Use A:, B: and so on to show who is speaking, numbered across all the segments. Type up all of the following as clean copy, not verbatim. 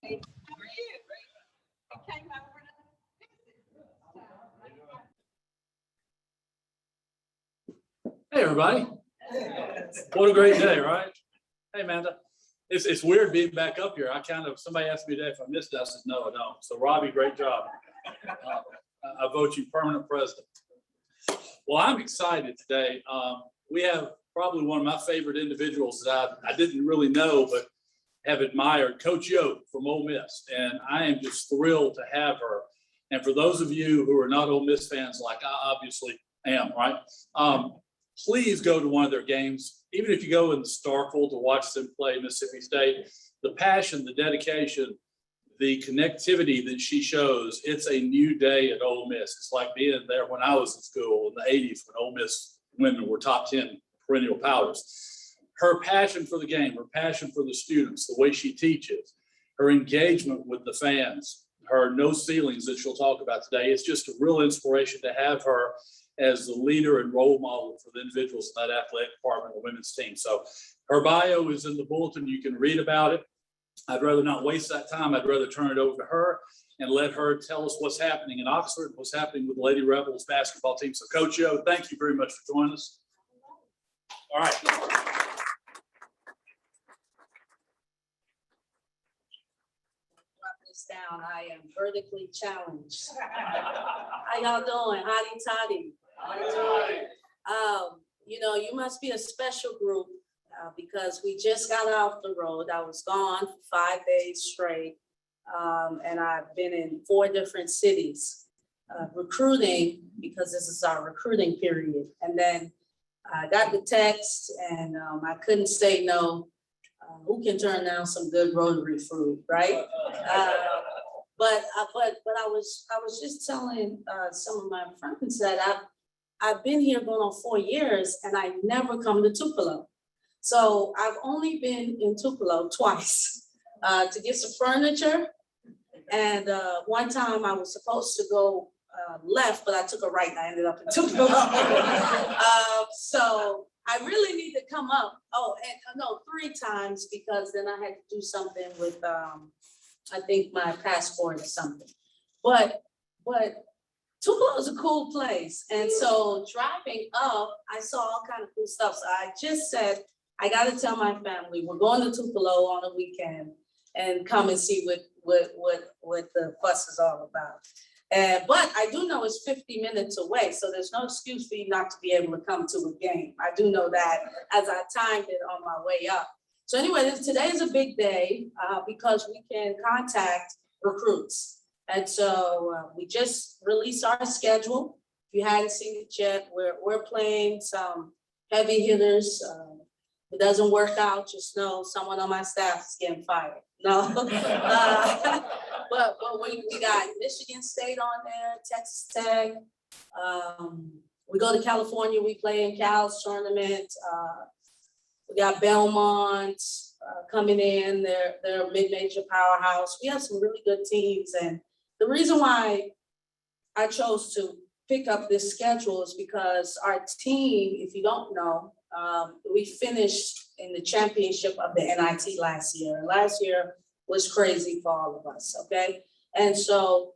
A: How are you? I came over to
B: Hey, everybody. What a great day, right? Hey, Amanda. It's weird being back up here. Somebody asked me today if I missed it. I said, no, I don't. So, Robbie, great job. I vote you permanent president. Well, I'm excited today. We have probably one of my favorite individuals that I didn't really know, but have admired, Coach Yolett from Ole Miss. And I am just thrilled to have her. And for those of you who are not Ole Miss fans, like I obviously am, right? Please go to one of their games. Even if you go in the Starkville to watch them play Mississippi State, the passion, the dedication, the connectivity that she shows, it's a new day at Ole Miss. It's like being there when I was in school in the 80s when Ole Miss women were top 10 perennial powers. Her passion for the game, her passion for the students, the way she teaches, her engagement with the fans, her no ceilings that she'll talk about today. It's just a real inspiration to have her as the leader and role model for the individuals in that athletic department of the women's team. So her bio is in the bulletin. You can read about it. I'd rather not waste that time. I'd rather turn it over to her and let her tell us what's happening in Oxford, what's happening with the Lady Rebels basketball team. So Coach Yo, thank you very much for joining us. All right.
C: Down. I am vertically challenged. How y'all doing? Hotty toddy. You know, you must be a special group because we just got off the road. I was gone for 5 days straight, and I've been in 4 different cities recruiting because this is our recruiting period. And then I got the text, and I couldn't say no. Who can turn down some good Rotary food, right? But I was just telling some of my friends that I've been here going on 4 years and I never come to Tupelo. So I've only been in Tupelo twice to get some furniture. And one time I was supposed to go left, but I took a right and I ended up in Tupelo. So I really need to come up. Oh, and no, 3 times because then I had to do something with, I think my passport or something. But Tupelo is a cool place. And so driving up, I saw all kind of cool stuff. So I just said, I got to tell my family, we're going to Tupelo on a weekend and come and see what the fuss is all about. But I do know it's 50 minutes away, so there's no excuse for you not to be able to come to a game. I do know that as I timed it on my way up. So anyway, today is a big day because we can contact recruits. And so we just released our schedule. If you hadn't seen it yet, we're playing some heavy hitters. If it doesn't work out, just know someone on my staff is getting fired. No. But we got Michigan State on there, Texas Tech. We go to California, we play in Cal's tournament. We got Belmont coming in, they're a mid-major powerhouse. We have some really good teams. And the reason why I chose to pick up this schedule is because our team, if you don't know, we finished in the championship of the NIT last year. Last year was crazy for all of us, okay? And so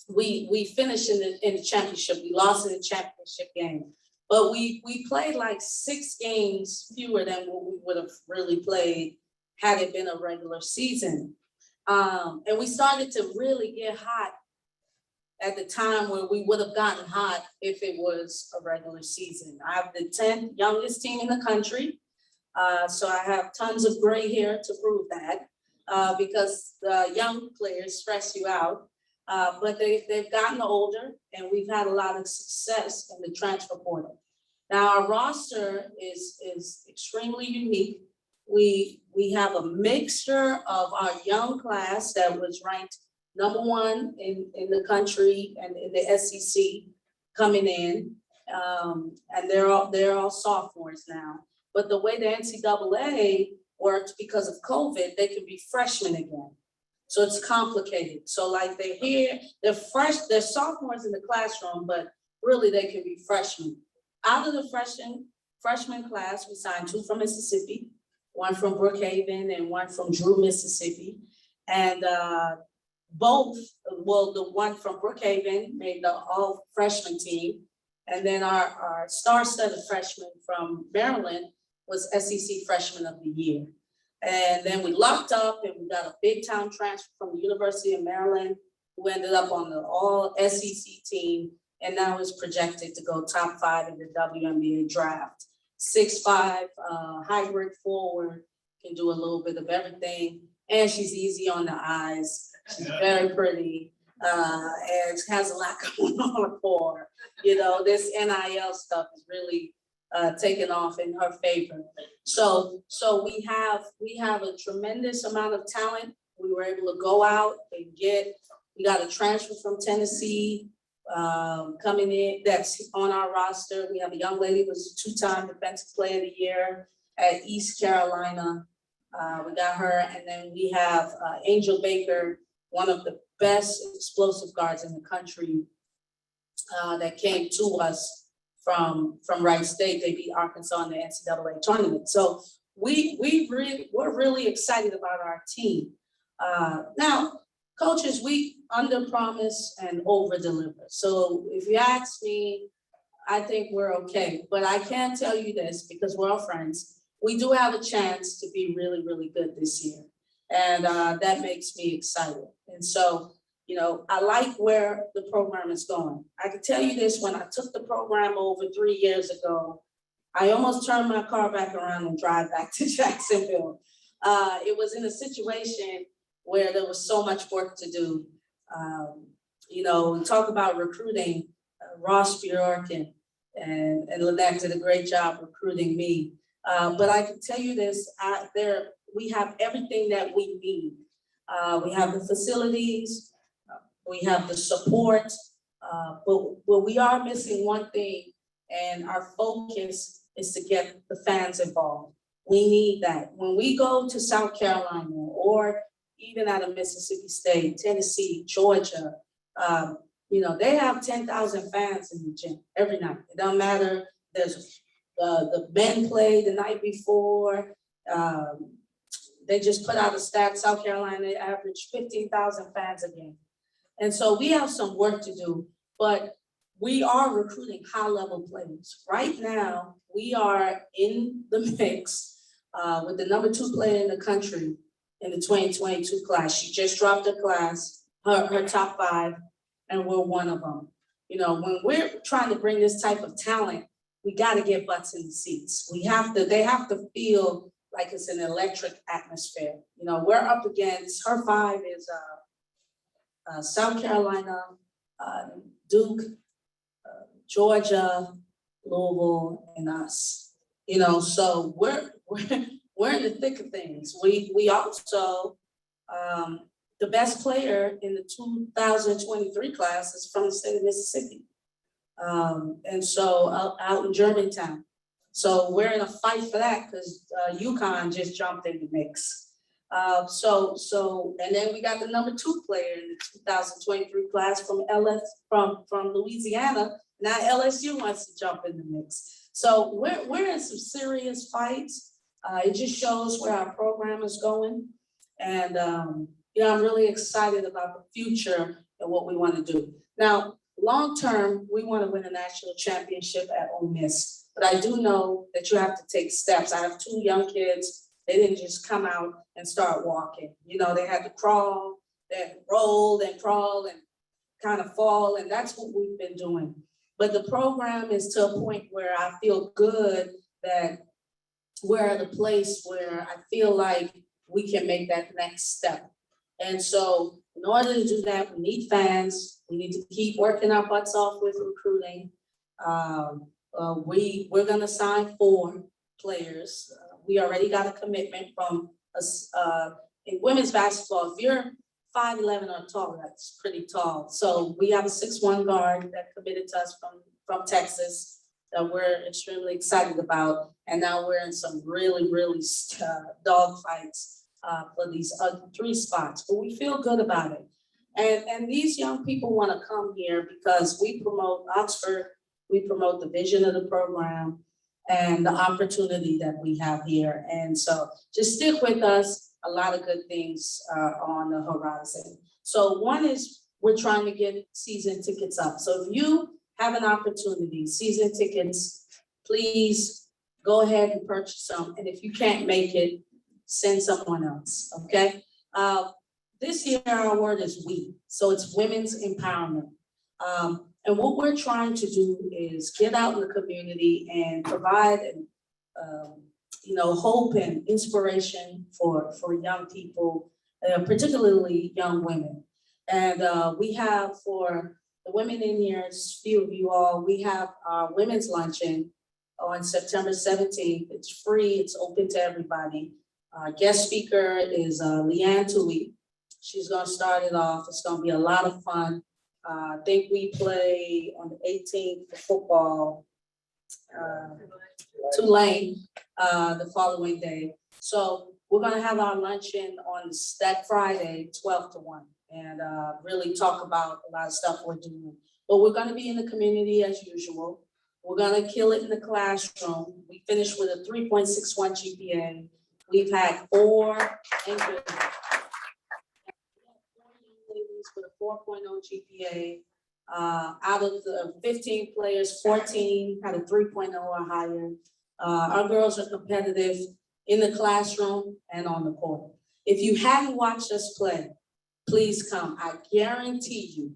C: we finished in the championship. We lost in the championship game. But we played like 6 games fewer than what we would have really played had it been a regular season. And we started to really get hot at the time where we would have gotten hot if it was a regular season. I have the 10th youngest team in the country. So I have tons of gray hair to prove that because the young players stress you out. But they've gotten older and we've had a lot of success in the transfer portal. Now our roster is extremely unique. We have a mixture of our young class that was ranked #1 in the country and in the SEC coming in. And they're all sophomores now. But the way the NCAA works because of COVID, they can be freshmen again. So it's complicated. So like they're sophomores in the classroom, but really they can be freshmen. Out of the freshman class, we signed 2 from Mississippi, one from Brookhaven and one from Drew, Mississippi. And both, well, the one from Brookhaven made the all freshman team. And then our star-studded freshman from Maryland was SEC Freshman of the Year. And then we locked up and we got a big time transfer from the University of Maryland, who ended up on the all SEC team and now is projected to go top 5 in the WNBA draft. 6'5", hybrid forward, can do a little bit of everything. And she's easy on the eyes. She's very pretty, and has a lot going on for her. You know, this NIL stuff is really taken off in her favor. So we have a tremendous amount of talent. We were able to go out and we got a transfer from Tennessee coming in that's on our roster. We have a young lady who was a 2-time Defensive Player of the Year at East Carolina. We got her, and then we have Angel Baker, one of the best explosive guards in the country, that came to us from Wright State. They beat Arkansas in the NCAA tournament. So we're really excited about our team. Now, coaches, we under promise and over deliver. So if you ask me, I think we're okay. But I can tell you this, because we're all friends, we do have a chance to be really, really good this year. And that makes me excited. And so, you know, I like where the program is going. I can tell you this, when I took the program over 3 years ago, I almost turned my car back around and drive back to Jacksonville. It was in a situation where there was so much work to do. You know, we talk about recruiting, Ross Bjork and Lynette did a great job recruiting me. But I can tell you this, we have everything that we need. We have the facilities, we have the support, but we are missing one thing, and our focus is to get the fans involved. We need that. When we go to South Carolina or even out of Mississippi State, Tennessee, Georgia, you know, they have 10,000 fans in the gym every night. It doesn't matter. There's the men play the night before. They just put out a stat, South Carolina averaged 15,000 fans a game. And so we have some work to do, but we are recruiting high-level players. Right now, we are in the mix with the number 2 player in the country in the 2022 class. She just dropped her class, her top 5, and we're one of them. You know, when we're trying to bring this type of talent, we got to get butts in the seats. They have to feel like it's an electric atmosphere. You know, we're up against, her 5 is South Carolina, Duke, Georgia, Louisville, and us. You know, so we're in the thick of things. We also, the best player in the 2023 class is from the state of Mississippi. And so out in Germantown. So we're in a fight for that because UConn just jumped in the mix. And then we got the number 2 player in the 2023 class from Louisiana. Now LSU wants to jump in the mix. So we're in some serious fights. It just shows where our program is going. And you know, I'm really excited about the future and what we want to do. Now, long term, we want to win a national championship at Ole Miss. But I do know that you have to take steps. I have 2 young kids. They didn't just come out and start walking. You know, they had to crawl, they roll and crawl and kind of fall. And that's what we've been doing. But the program is to a point where I feel good that we're at a place where I feel like we can make that next step. And so in order to do that, we need fans. We need to keep working our butts off with recruiting. We're gonna sign 4 players. We already got a commitment from us in women's basketball. If you're 5'11" or taller, that's pretty tall. So we have a 6'1" guard that committed to us from Texas that we're extremely excited about. And now we're in some really dog fights for these 3 spots, but we feel good about it. And these young people want to come here because we promote Oxford, we promote the vision of the program. and the opportunity that we have here. And so just stick with us. A lot of good things on the horizon. So one is we're trying to get season tickets up. So if you have an opportunity, season tickets, please go ahead and purchase some. And if you can't make it, send someone else, okay? This year our word is we, so it's women's empowerment. And what we're trying to do is get out in the community and provide hope and inspiration for young people, particularly young women. And we have, for the women in here, just a few of you all, we have our women's luncheon on September 17th. It's free, it's open to everybody. Our guest speaker is Leanne Tui. She's gonna start it off. It's gonna be a lot of fun. I think we play on the 18th for football, Tulane, the following day. So we're gonna have our luncheon on that Friday, 12 to 1, and really talk about a lot of stuff we're doing. But we're gonna be in the community as usual. We're gonna kill it in the classroom. We finished with a 3.61 GPA. We've had 4 anchors with a 4.0 GPA. Out of the 15 players, 14 had a 3.0 or higher. Our girls are competitive in the classroom and on the court. If you haven't watched us play, please come. I guarantee you,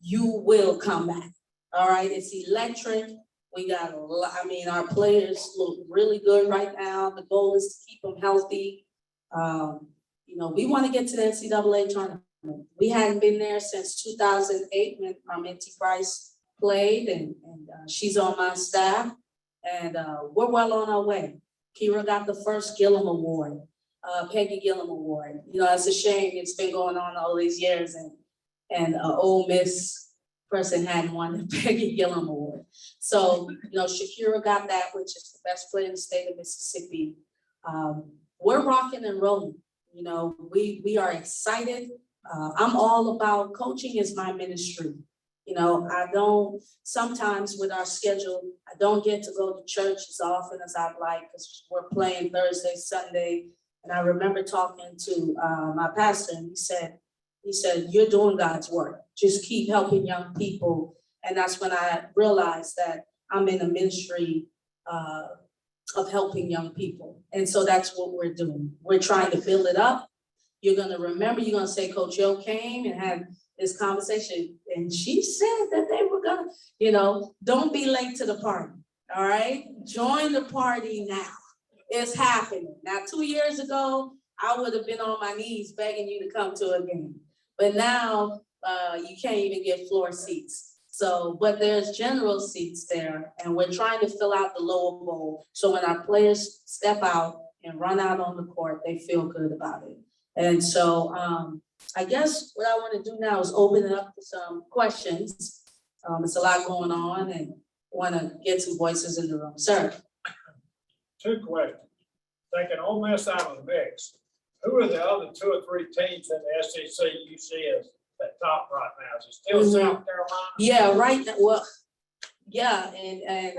C: you will come back. All right, it's electric. We got a lot, our players look really good right now. The goal is to keep them healthy. We want to get to the NCAA tournament. We hadn't been there since 2008 when Minty Price played, and she's on my staff, and we're well on our way. Kira got the first Gillum Award, Peggy Gillum Award. It's a shame it's been going on all these years, and Ole Miss person hadn't won the Peggy Gillum Award. So, Shakira got that, which is the best player in the state of Mississippi. We're rocking and rolling. We are excited. I'm all about coaching is my ministry. I don't, sometimes with our schedule, I don't get to go to church as often as I'd like because we're playing Thursday, Sunday. And I remember talking to my pastor, and he said, you're doing God's work. Just keep helping young people. And that's when I realized that I'm in a ministry of helping young people. And so that's what we're doing. We're trying to build it up. You're gonna remember, you're gonna say Coach Yo came and had this conversation, and she said that they were gonna, don't be late to the party, all right? Join the party now. It's happening. Now, 2 years ago, I would have been on my knees begging you to come to a game. But now, you can't even get floor seats. So, but there's general seats there, and we're trying to fill out the lower bowl. So when our players step out and run out on the court, they feel good about it. And so I guess what I want to do now is open it up to some questions. It's a lot going on, and want to get some voices in the room. Sir.
D: 2 questions. Taking Ole Miss out of the mix, who are the other 2 or 3 teams in the SEC you see as at top right now? Is it still South Carolina?
C: Yeah, right. Well, yeah, and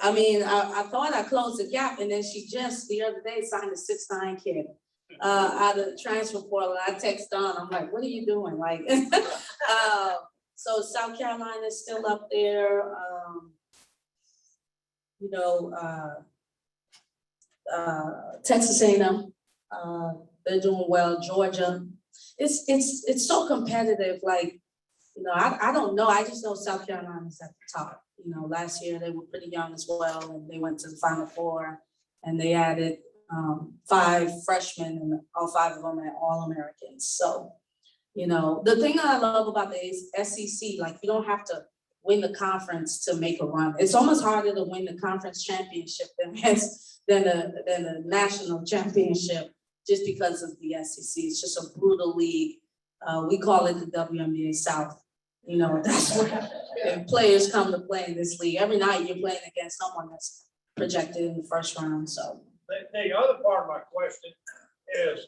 C: I thought I closed the gap, and then she just the other day signed a 6'9" kid out of the transfer portal. I text Dawn, I'm like, what are you doing? Like, so South Carolina is still up there. Texas A&M, they're doing well. Georgia, it's so competitive. Like, I don't know. I just know South Carolina is at the top. Last year they were pretty young as well, and they went to the Final Four, and they added 5 freshmen, and all 5 of them are All-Americans. So, the thing that I love about the SEC, like, you don't have to win the conference to make a run. It's almost harder to win the conference championship than the national championship, just because of the SEC. It's just a brutal league. We call it the WNBA South. That's where players come to play in this league. Every night you're playing against someone that's projected in the first round. So
D: the other part of my question is,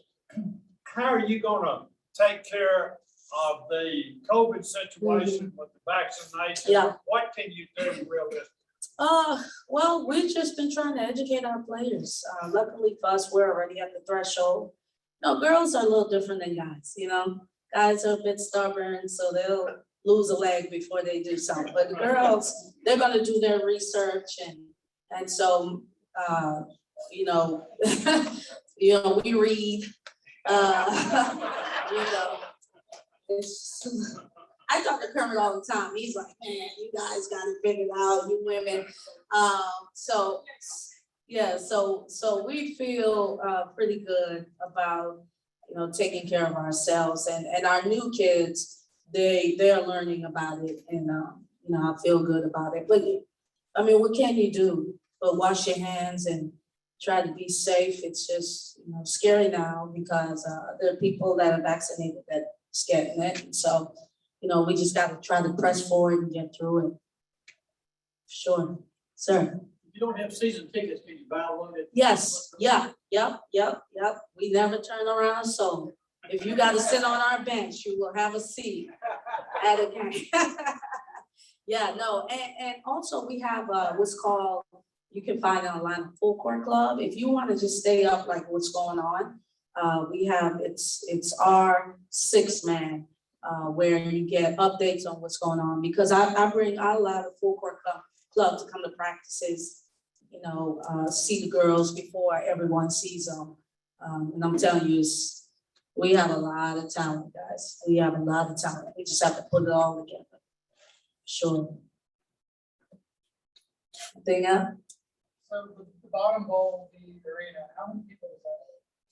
D: how are you going to take care of the COVID situation with the vaccination?
C: Yeah.
D: What can you do realistically?
C: Well, we've just been trying to educate our players. Luckily for us, we're already at the threshold. No, girls are a little different than guys, you know? Guys are a bit stubborn, so they'll lose a leg before they do something. But the girls, they're gonna do their research and so, you know, we read, you know. It's, I talk to Kermit all the time. He's like, man, you guys got it figured out, you women. So yeah, so we feel pretty good about, you know, taking care of ourselves and our new kids, they're learning about it and you know, I feel good about it. But I mean, what can you do but wash your hands and try to be safe? It's just, you know, scary now because there are people that are vaccinated that's getting it. And so, you know, we just got to try to press forward and get through it. Sure, sir.
E: You don't have season tickets, can you buy one?
C: Yes, yeah, yep. We never turn around, so if you gotta sit on our bench, you will have a seat at a game. Yeah, no, and also we have what's called, you can find it online, Full Court Club. If you want to just stay up like what's going on, we have, it's our 6-man, where you get updates on what's going on, because I allow the Full Court Club to come to practices, you know, see the girls before everyone sees them. And I'm telling you, we have a lot of talent, guys. We have a lot of talent. We just have to put it all together. Sure. Anything else?
E: So the bottom bowl, the arena, how many people is that?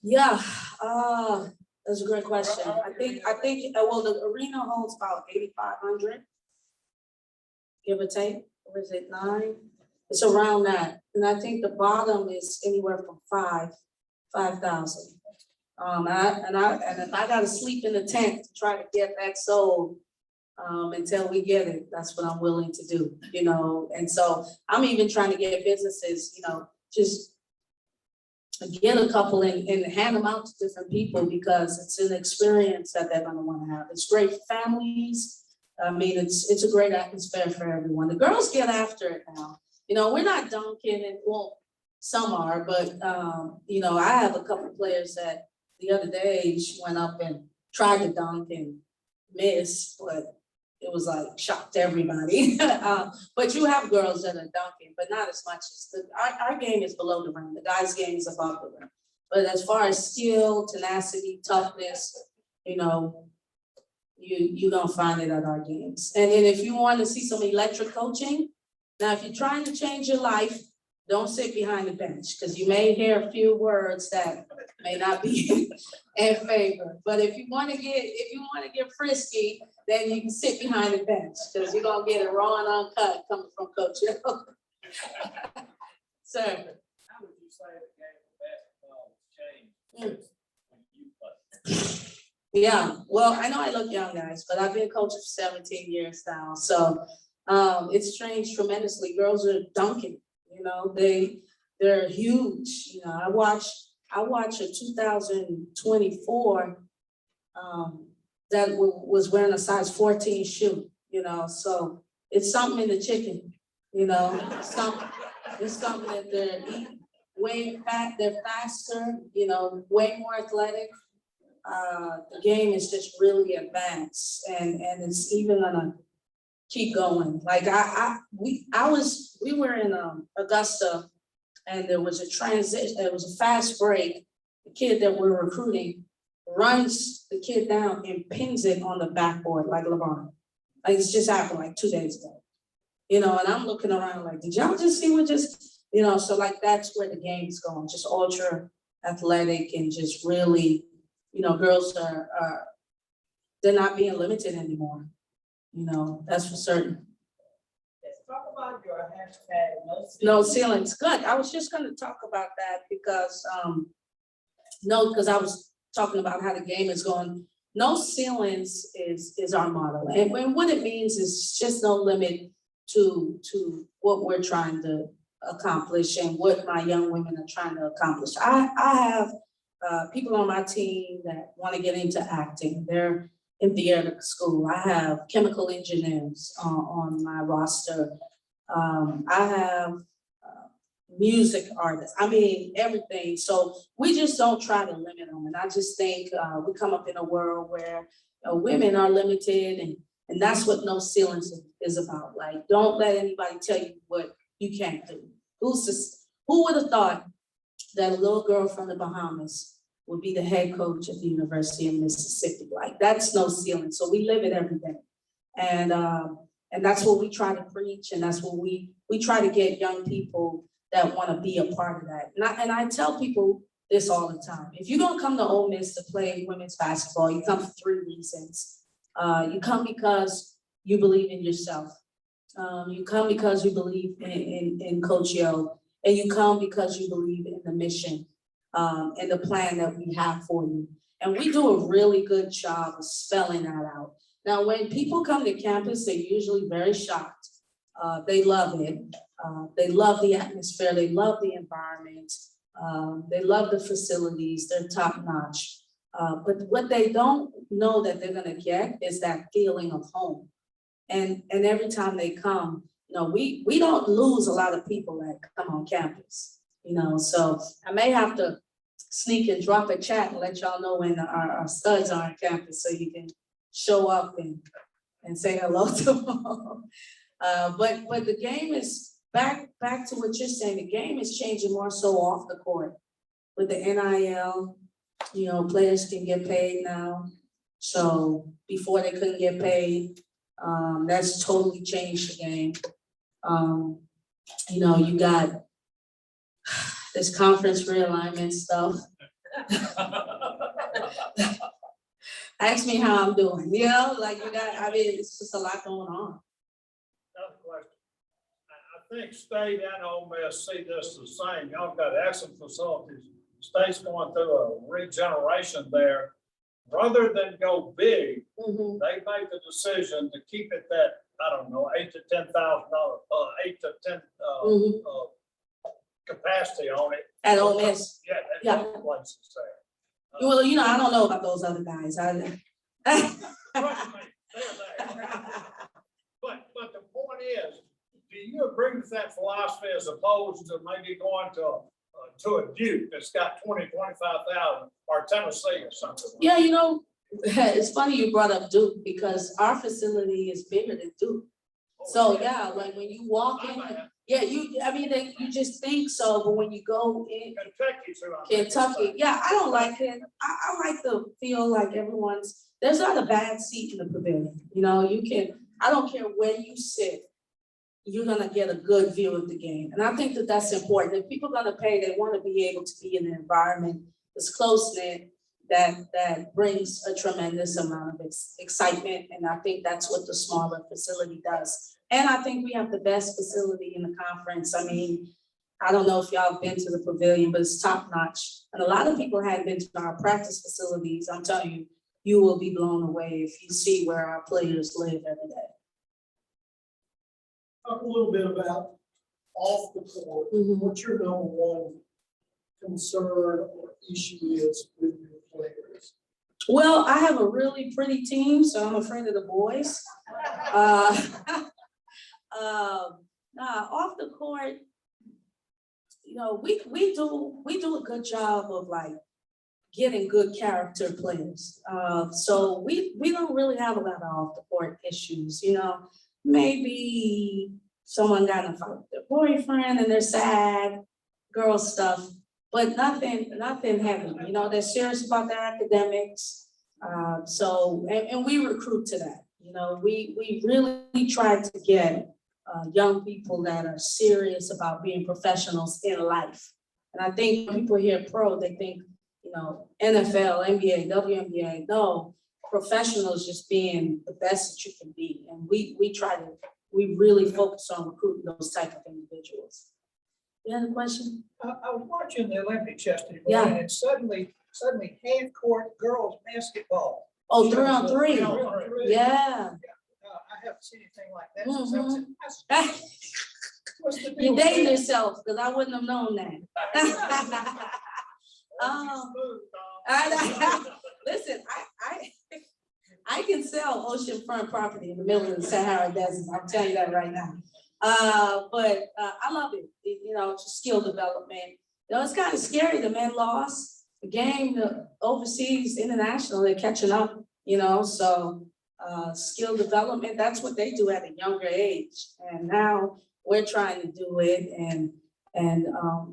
C: Yeah, that's a great question. I think, well, the arena holds about 8,500. Give or take, or is it 9? It's around that. And I think the bottom is anywhere from 5,000. And if I gotta sleep in the tent to try to get that sold, until we get it, that's what I'm willing to do, you know? And so I'm even trying to get businesses, you know, just get a couple and hand them out to different people because it's an experience that they're gonna wanna have. It's great for families. I mean, it's a great atmosphere for everyone. The girls get after it now. You know, we're not dunking and, well, some are, but, you know, I have a couple of players that the other day she went up and tried to dunk and missed, but it was like shocked everybody. But you have girls that are dunking, but not as much as our game is below the rim. The guys' game is above the rim. But as far as skill, tenacity, toughness, you know, you don't find it at our games. And then if you want to see some electric coaching, now if you're trying to change your life, don't sit behind the bench because you may hear a few words that may not be in favor. But if you want to get frisky, then you can sit behind the bench because you're gonna get it raw and uncut coming from Coach Hill. Sir.
E: How would you say the game of basketball changed when you played?
C: Yeah, well, I know I look young, guys, but I've been coaching for 17 years now. So it's changed tremendously. Girls are dunking, you know, they're huge. You know, I watched a 2024 that was wearing a size 14 shoe, you know, so it's something in the chicken, you know, it's something that they're eating they're faster, you know, way more athletic. The game is just really advanced and it's even gonna keep going. Like we were in Augusta and there was a transition, there was a fast break. The kid that we're recruiting runs the kid down and pins it on the backboard like LeBron. Like it's just happened like 2 days ago. You know, and I'm looking around like, did y'all just see what just, you know, so like that's where the game's going, just ultra athletic and just really, you know, girls are they're not being limited anymore. You know, that's for certain.
A: Let's talk about your hashtag,
C: No ceilings. Good. I was just going to talk about that because, because I was talking about how the game is going. No ceilings is our motto. And what it means is just no limit to what we're trying to accomplish and what my young women are trying to accomplish. I have people on my team that want to get into acting. They're in theater school. I have chemical engineers on my roster. I have music artists, I mean, everything. So we just don't try to limit them. And I just think we come up in a world where women are limited, and that's what no ceilings is about. Like, don't let anybody tell you what you can't do. Who would have thought that a little girl from the Bahamas would be the head coach at the University of Mississippi? Like, that's no ceiling. So we live it every day. And that's what we try to preach, and that's what we try to get young people that want to be a part of that. And I tell people this all the time. If you're gonna come to Ole Miss to play women's basketball, you come for 3 reasons. You come because you believe in yourself. You come because you believe in Coach Yo, and you come because you believe in the mission and the plan that we have for you. And we do a really good job of spelling that out. Now, when people come to campus, they're usually very shocked. They love it. They love the atmosphere. They love the environment. They love the facilities. They're top notch. But what they don't know that they're gonna get is that feeling of home. And every time they come, we don't lose a lot of people that come on campus, so I may have to sneak and drop a chat and let y'all know when our studs are on campus so you can show up and say hello to them. But the game is back to what you're saying. The game is changing more so off the court with the NIL. Players can get paid now. So before they couldn't get paid, that's totally changed the game. You got this conference realignment stuff. Ask me how I'm doing, it's just a lot going on.
D: Another question. I think State and Ole Miss see this the same. Y'all got excellent facilities. State's going through a regeneration there. Rather than go big,
C: Mhm.
D: they make the decision to keep it that, I don't know, $8,000 to $10,000, 8 to 10 capacity on it.
C: At Ole Miss.
D: Yeah,
C: Yeah.
D: that's both places there.
C: Well, I don't know about those other guys.
D: Trust me, they're there. But the point is, do you agree with that philosophy as opposed to maybe going to a Duke that's got 20, 25,000 or Tennessee or something?
C: Yeah, it's funny you brought up Duke because our facility is bigger than Duke. So yeah, like when you walk in, you just think so, but when you go in Kentucky, yeah, I don't like it. I like to feel like there's not a bad seat in the pavilion. I don't care where you sit, you're gonna get a good view of the game. And I think that that's important. If people are gonna pay, they wanna be able to be in an environment that's close-knit, that brings a tremendous amount of excitement. And I think that's what the smaller facility does. And I think we have the best facility in the conference. I mean, I don't know if y'all have been to the pavilion, but it's top notch. And a lot of people hadn't been to our practice facilities. I'm telling you, you will be blown away if you see where our players live every day.
F: Talk a little bit about off the court.
C: Mhm.
F: What your number one concern or issue is with your players?
C: Well, I have a really pretty team, so I'm afraid of the boys. Off the court, we do a good job of like getting good character players. So we don't really have a lot of off the court issues. Maybe someone got in a fight with their boyfriend and they're sad, girl stuff, but nothing heavy. They're serious about their academics. And we recruit to that. We really try to get young people that are serious about being professionals in life. And I think when people hear pro, they think, NFL, NBA, WNBA. No, professionals just being the best that you can be. And we really focus on recruiting those type of individuals. You had a question?
F: I was watching the Olympics yesterday,
C: Yeah.
F: and suddenly half court girls basketball.
C: Oh, 3-on-3.
F: 3-on-3.
C: Yeah.
F: I haven't seen anything like that since I was in high school. What's the deal
C: You're
F: with
C: dating
F: that?
C: yourself because I wouldn't have known that. Listen, I can sell oceanfront property in the middle of the Sahara Desert. I'll tell you that right now. I love it, you know, just skill development. You know, it's kind of scary, the men lost the game, the overseas, international, they're catching up, you know, so skill development, that's what they do at a younger age. And now we're trying to do it, and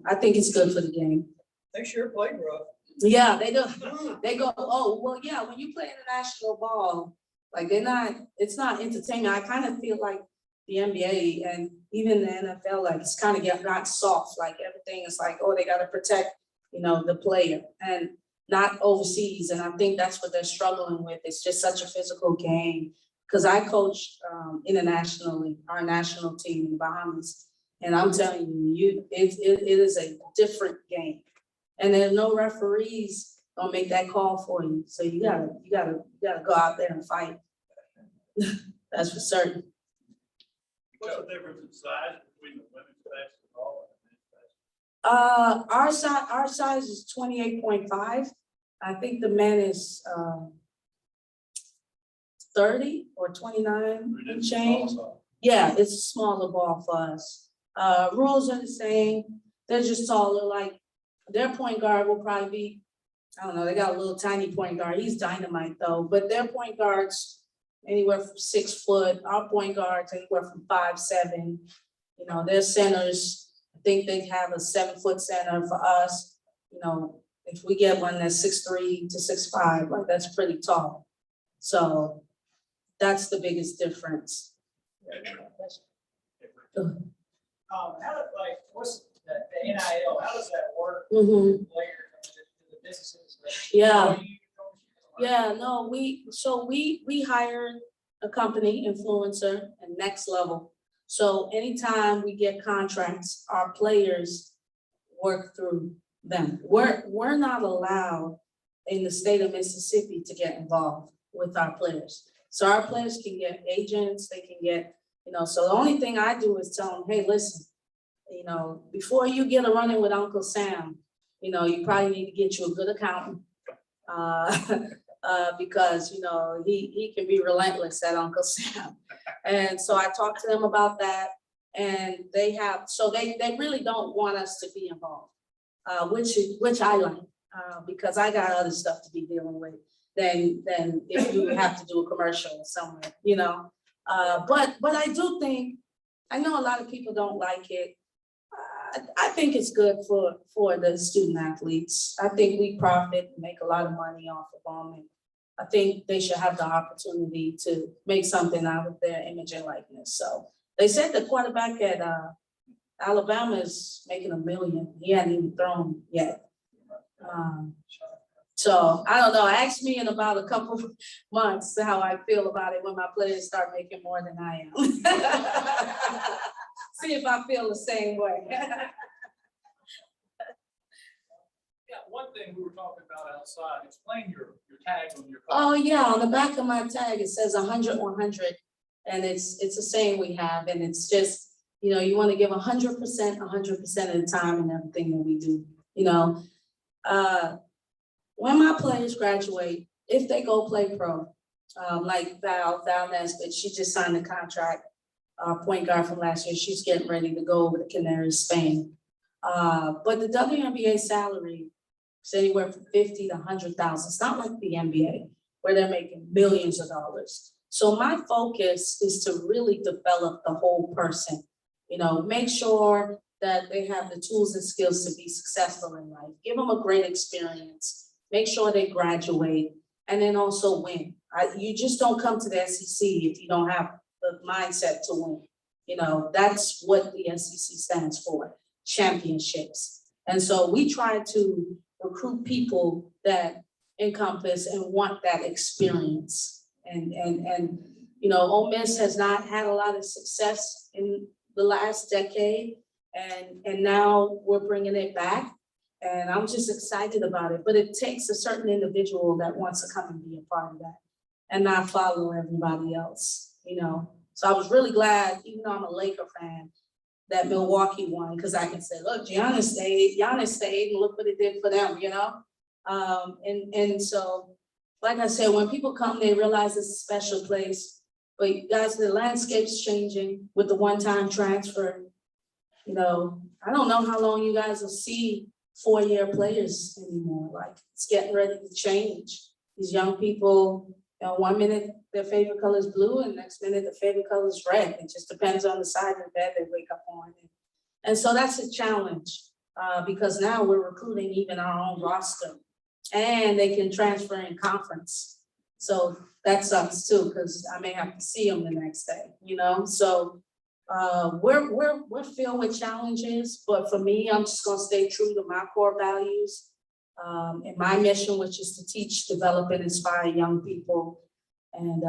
C: I think it's good for the game.
F: They sure played rough.
C: Yeah, they do. They go, oh, well, yeah, when you play international ball, like it's not entertainment. I kind of feel like the NBA and even the NFL, like it's kind of got soft, like everything is like, oh, they got to protect, you know, the player and not overseas. And I think that's what they're struggling with. It's just such a physical game. Because I coached internationally, our national team in the Bahamas. And I'm telling you, it is a different game. And there's no referees gonna make that call for you. So you gotta go out there and fight. That's for certain.
D: What's the difference in size between the women's basketball and men's basketball?
C: Our size is 28.5. I think the men is 30 or 29 and change. Yeah, it's a smaller ball for us. Rules are the same. They're just taller, like their point guard will probably be, I don't know, they got a little tiny point guard. He's dynamite though, but their point guards anywhere from 6 foot. Our point guards anywhere from 5'7". You know, their centers, I think they have a 7-foot center for us. You know, if we get one that's 6'3" to 6'5", like that's pretty tall. So that's the biggest difference.
A: How, like, what's the NIL, how does that work?
C: Mhm.
A: Players, the businesses?
C: Yeah. Yeah, no, we hired a company, influencer, and Next Level. So anytime we get contracts, our players work through them. We're not allowed in the state of Mississippi to get involved with our players. So our players can get agents, they can get, you know, so the only thing I do is tell them, hey, listen, you know, before you get a run-in with Uncle Sam, you know, you probably need to get you a good accountant. Because, you know, he can be relentless at Uncle Sam. And so I talked to them about that, and they really don't want us to be involved, which I like, because I got other stuff to be dealing with than if you have to do a commercial somewhere, you know. But I do think, I know a lot of people don't like it. I think it's good for the student athletes. I think we profit, make a lot of money off of them. And I think they should have the opportunity to make something out of their image and likeness. So they said the quarterback at Alabama is making $1 million. He hadn't even thrown yet. So I don't know. Ask me in about a couple of months how I feel about it when my players start making more than I am. See if I feel the same way.
B: Yeah, one thing we were talking about outside, explain your tag on your car.
C: Oh, yeah, on the back of my tag, it says 100, 100. And it's a saying we have, and it's just, you know, you want to give 100% of the time in everything that we do, you know. When my players graduate, if they go play pro, like Val Nesbitt, she just signed a contract, point guard from last year, she's getting ready to go over to Canaries, Spain. But the WNBA salary is anywhere from 50 to 100,000. It's not like the NBA where they're making millions of dollars. So my focus is to really develop the whole person, you know, make sure that they have the tools and skills to be successful in life, give them a great experience, make sure they graduate, and then also win. You just don't come to the SEC if you don't have the mindset to win. You know, that's what the SEC stands for, championships. And so we try to recruit people that encompass and want that experience. And you know, Ole Miss has not had a lot of success in the last decade, and now we're bringing it back. And I'm just excited about it, but it takes a certain individual that wants to come and be a part of that and not follow everybody else, you know? So I was really glad, even though I'm a Laker fan, that Milwaukee won, because I can say, look, Giannis stayed, and look what it did for them, you know? And so, like I said, when people come, they realize it's a special place, But you guys, the landscape's changing with the one-time transfer. You know, I don't know how long you guys will see four-year players anymore. Like, it's getting ready to change. These young people, you know, 1 minute their favorite color is blue and next minute their favorite color is red. It just depends on the side of the bed they wake up on. And so that's a challenge, because now we're recruiting even our own roster. And they can transfer in conference. So that sucks too, because I may have to see them the next day, you know? So we're filled with challenges, but for me, I'm just gonna stay true to my core values. And my mission, which is to teach, develop, and inspire young people. And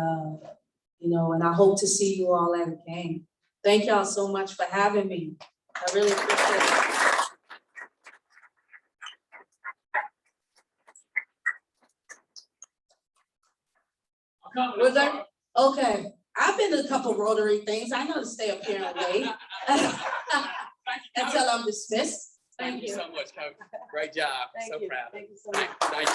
C: you know, and I hope to see you all at a game. Thank y'all so much for having me. I really appreciate it. We're done. Okay, I've been to a couple Rotary things. I know to stay up here and wait until I'm dismissed.
G: Thank you so much, Coach. Great job.
C: Thank
G: So
C: you.
G: proud.
C: Thank you so much.
G: Thank you.